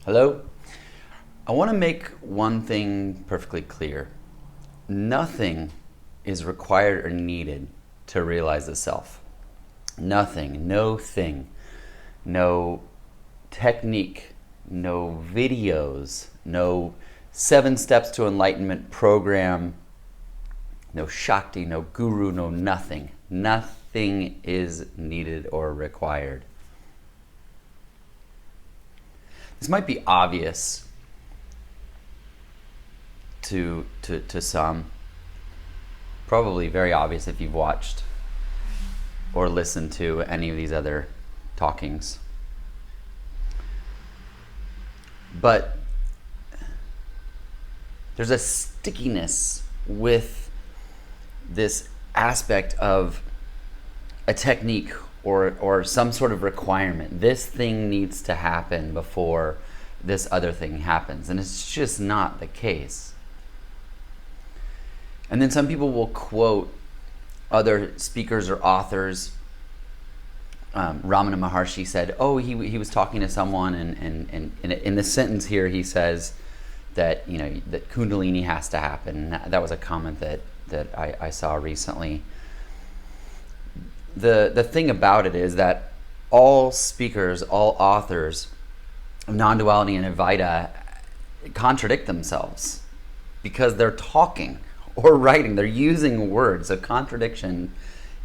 Hello? I want to make one thing perfectly clear. Nothing is required or needed to realize the self. Nothing, no thing, no technique, no videos, no 7 steps to enlightenment program, no Shakti, no guru, no nothing. Nothing is needed or required. This might be obvious to some, probably very obvious if you've watched or listened to any of these other talkings. But there's a stickiness with this aspect of a technique or some sort of requirement. This thing needs to happen before this other thing happens. And it's just not the case. And then some people will quote other speakers or authors. Ramana Maharshi said, he was talking to someone, and in the sentence here he says that that Kundalini has to happen. That was a comment that I saw recently. The thing about it is that all speakers, all authors of Non-Duality and Advaita contradict themselves because they're talking or writing. They're using words. So contradiction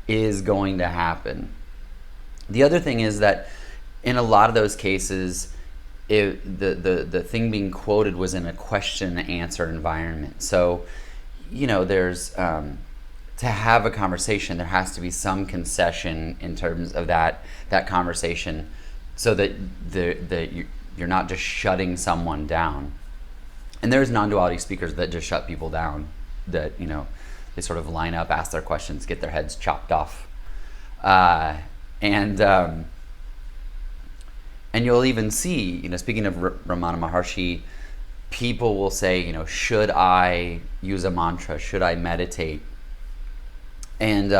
is going to happen. The other thing is that in a lot of those cases, the thing being quoted was in a question and answer environment. So, there's to have a conversation, there has to be some concession in terms of that conversation, so that you're not just shutting someone down. And there's non-duality speakers that just shut people down. That they sort of line up, ask their questions, get their heads chopped off, and you'll even see, speaking of Ramana Maharshi, people will say, should I use a mantra? Should I meditate? And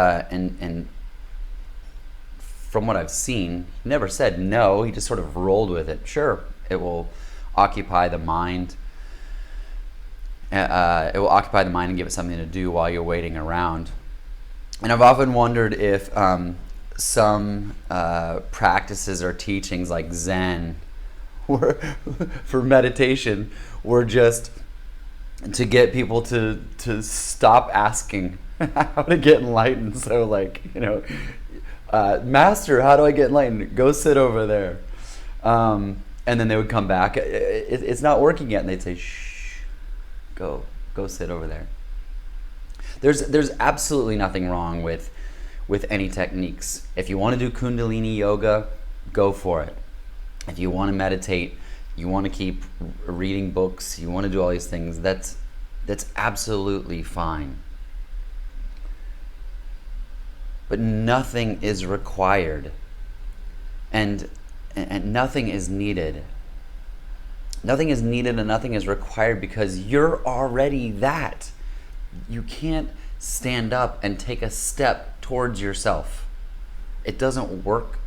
from what I've seen, he never said no. He just sort of rolled with it. Sure, it will occupy the mind. It will occupy the mind and give it something to do while you're waiting around. And I've often wondered if some practices or teachings like Zen for meditation were just to get people to stop asking how to get enlightened. So Master, how do I get enlightened? Go sit over there. And then they would come back. It's not working yet. And they'd say, shh, go sit over there. There's absolutely nothing wrong with any techniques. If you want to do Kundalini yoga, go for it. If you want to meditate, you want to keep reading books, you want to do all these things, that's absolutely fine. But nothing is required, and nothing is needed. Nothing is needed and nothing is required because you're already that. You can't stand up and take a step towards yourself. It doesn't work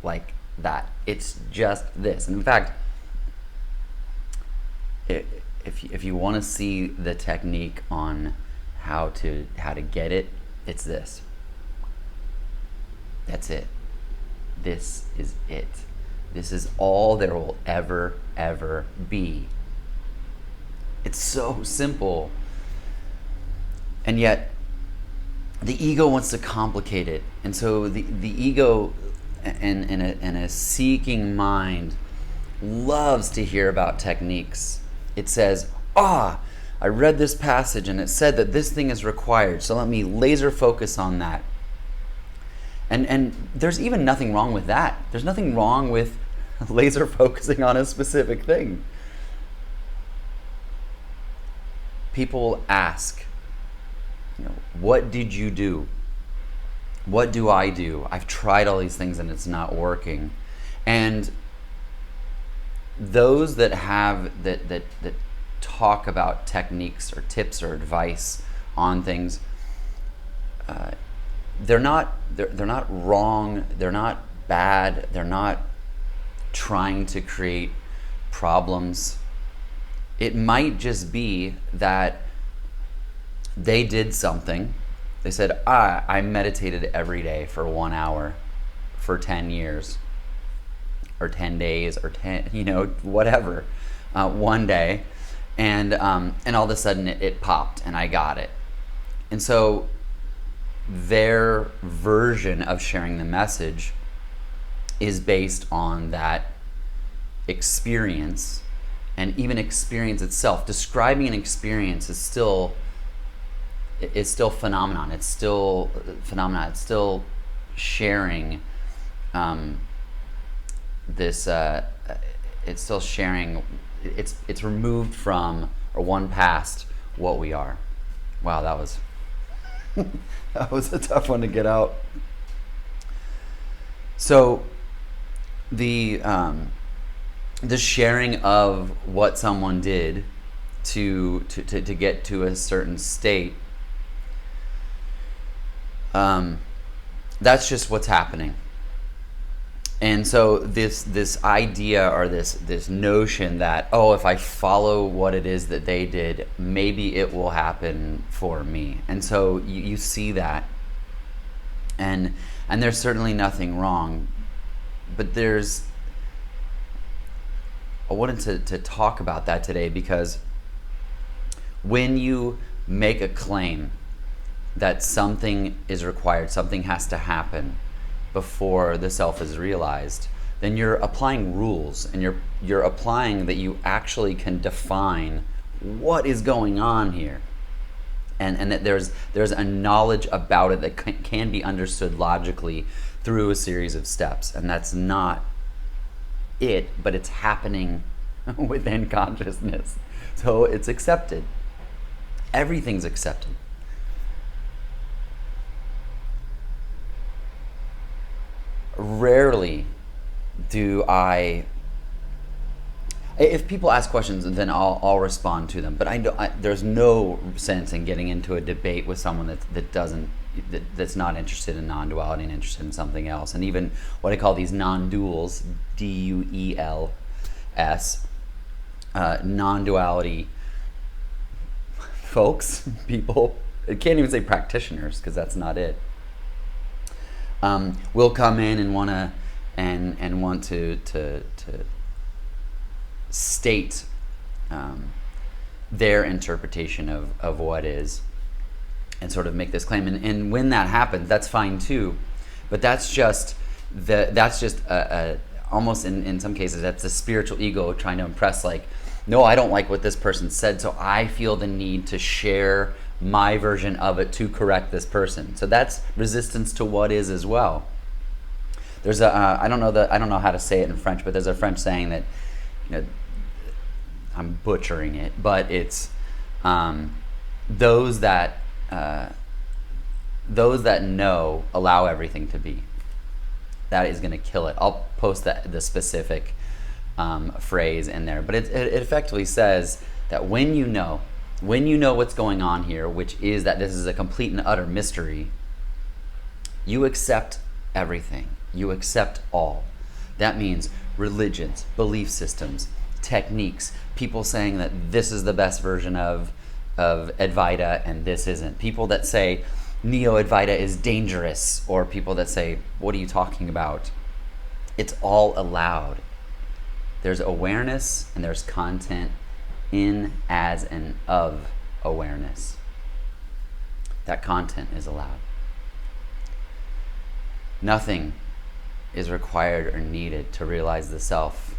like that. It's just this. And in fact, if you want to see the technique on how to get it, it's this. That's it. This is it. This is all there will ever be. It's so simple. And yet, the ego wants to complicate it. And so the ego and a seeking mind loves to hear about techniques. It says, I read this passage and it said that this thing is required, so let me laser focus on that. And there's even nothing wrong with that. There's nothing wrong with laser focusing on a specific thing. People ask, what did you do? What do I do? I've tried all these things and it's not working. And those that talk about techniques or tips or advice on things, they're not wrong, they're not bad, they're not trying to create problems. It might just be that they did something. They said, I meditated every day for 1 hour for 10 years or 10 days or 10, whatever, one day. And all of a sudden it popped and I got it. And so their version of sharing the message is based on that experience, and even experience itself. Describing an experience is still phenomenon. It's still phenomena. It's still sharing this. It's still sharing. It's removed from or one past what we are. Wow, that was that was a tough one to get out. So the sharing of what someone did to get to a certain state, that's just what's happening. And so this idea or this notion that, if I follow what it is that they did, maybe it will happen for me. And so you see that, and there's certainly nothing wrong, but I wanted to talk about that today, because when you make a claim that something is required, something has to happen before the self is realized, then you're applying rules, and you're applying that you actually can define what is going on here, and that there's a knowledge about it that can be understood logically through a series of steps. And that's not it, but it's happening within consciousness, so it's accepted. Everything's accepted. Rarely do if people ask questions, then I'll respond to them. But there's no sense in getting into a debate with someone that's not interested in non-duality and interested in something else. And even what I call these non-duals, DUELS, non-duality folks, people, I can't even say practitioners, because that's not it, will come in and want to state their interpretation of what is, and sort of make this claim. And when that happens, that's fine too, but that's just almost in some cases that's the spiritual ego trying to impress, like, no, I don't like what this person said, so I feel the need to share my version of it to correct this person. So that's resistance to what is as well. There's I don't know how to say it in French, but there's a French saying that, I'm butchering it, but it's those that know allow everything to be. That is going to kill it. I'll post the specific phrase in there, but it effectively says that when you know what's going on here, which is that this is a complete and utter mystery, you accept everything. You accept all. That means religions, belief systems, techniques, people saying that this is the best version of Advaita and this isn't. People that say Neo-Advaita is dangerous, or people that say, what are you talking about? It's all allowed. There's awareness and there's content in, as, and of awareness. That content is allowed. Nothing is required or needed to realize the self,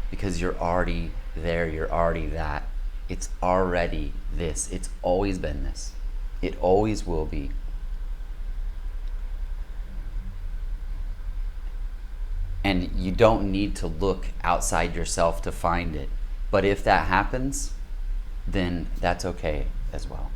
because you're already there, you're already that. It's already this. It's always been this. It always will be. And you don't need to look outside yourself to find it. But if that happens, then that's okay as well.